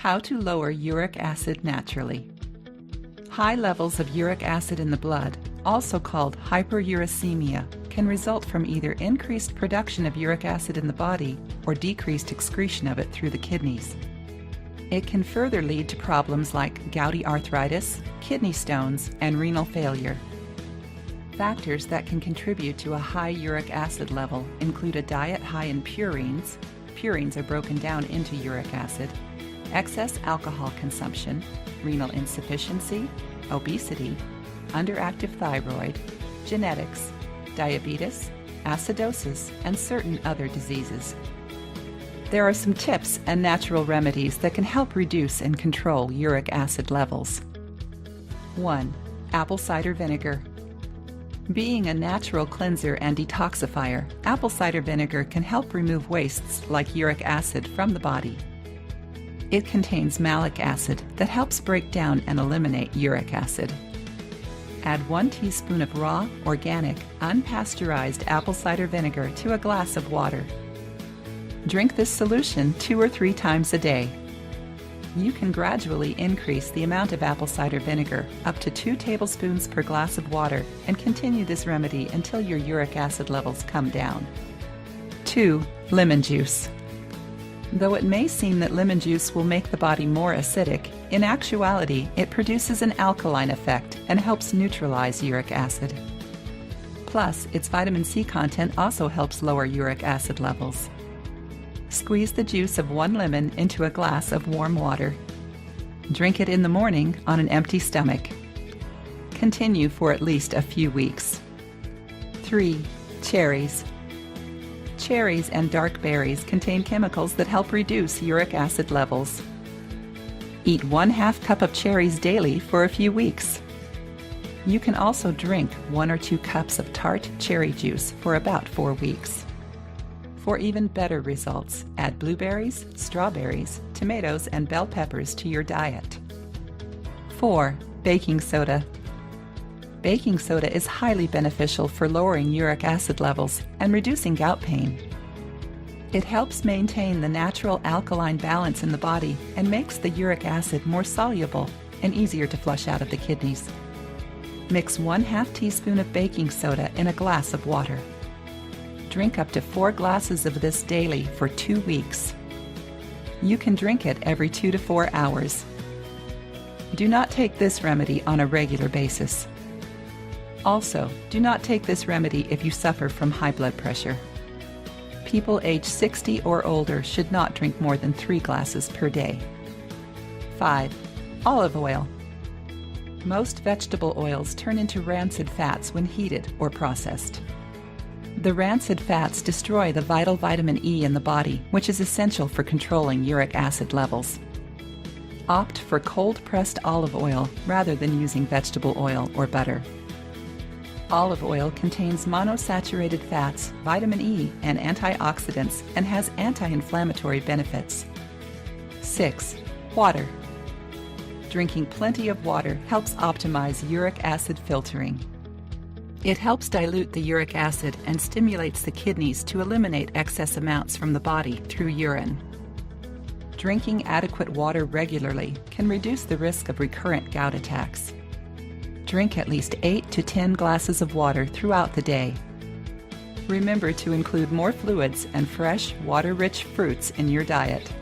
How to lower uric acid naturally. High levels of uric acid in the blood, also called hyperuricemia, can result from either increased production of uric acid in the body or decreased excretion of it through the kidneys. It can further lead to problems like gouty arthritis, kidney stones, and renal failure. Factors that can contribute to a high uric acid level include a diet high in purines. Purines are broken down into uric acid, excess alcohol consumption, renal insufficiency, obesity, underactive thyroid, genetics, diabetes, acidosis, and certain other diseases. There are some tips and natural remedies that can help reduce and control uric acid levels. 1. Apple cider vinegar. Being a natural cleanser and detoxifier, apple cider vinegar can help remove wastes like uric acid from the body. It contains malic acid that helps break down and eliminate uric acid. Add 1 teaspoon of raw, organic, unpasteurized apple cider vinegar to a glass of water. Drink this solution 2 or 3 times a day. You can gradually increase the amount of apple cider vinegar up to 2 tablespoons per glass of water and continue this remedy until your uric acid levels come down. 2. Lemon juice. Though it may seem that lemon juice will make the body more acidic, in actuality it produces an alkaline effect and helps neutralize uric acid. Plus, its vitamin C content also helps lower uric acid levels. Squeeze the juice of 1 lemon into a glass of warm water. Drink it in the morning on an empty stomach. Continue for at least a few weeks. 3. Cherries. Cherries and dark berries contain chemicals that help reduce uric acid levels. Eat 1/2 cup of cherries daily for a few weeks. You can also drink 1 or 2 cups of tart cherry juice for about 4 weeks. For even better results, add blueberries, strawberries, tomatoes, and bell peppers to your diet. 4. Baking soda. Baking soda is highly beneficial for lowering uric acid levels and reducing gout pain. It helps maintain the natural alkaline balance in the body and makes the uric acid more soluble and easier to flush out of the kidneys. Mix 1/2 teaspoon of baking soda in a glass of water. Drink up to 4 glasses of this daily for 2 weeks. You can drink it every 2 to 4 hours. Do not take this remedy on a regular basis. Also, do not take this remedy if you suffer from high blood pressure. People age 60 or older should not drink more than 3 glasses per day. 5. Olive oil. Most vegetable oils turn into rancid fats when heated or processed. The rancid fats destroy the vital vitamin E in the body, which is essential for controlling uric acid levels. Opt for cold-pressed olive oil rather than using vegetable oil or butter. Olive oil contains monosaturated fats, vitamin E, and antioxidants, and has anti-inflammatory benefits. 6. Water. Drinking plenty of water helps optimize uric acid filtering. It helps dilute the uric acid and stimulates the kidneys to eliminate excess amounts from the body through urine. Drinking adequate water regularly can reduce the risk of recurrent gout attacks. Drink at least 8 to 10 glasses of water throughout the day. Remember to include more fluids and fresh, water-rich fruits in your diet.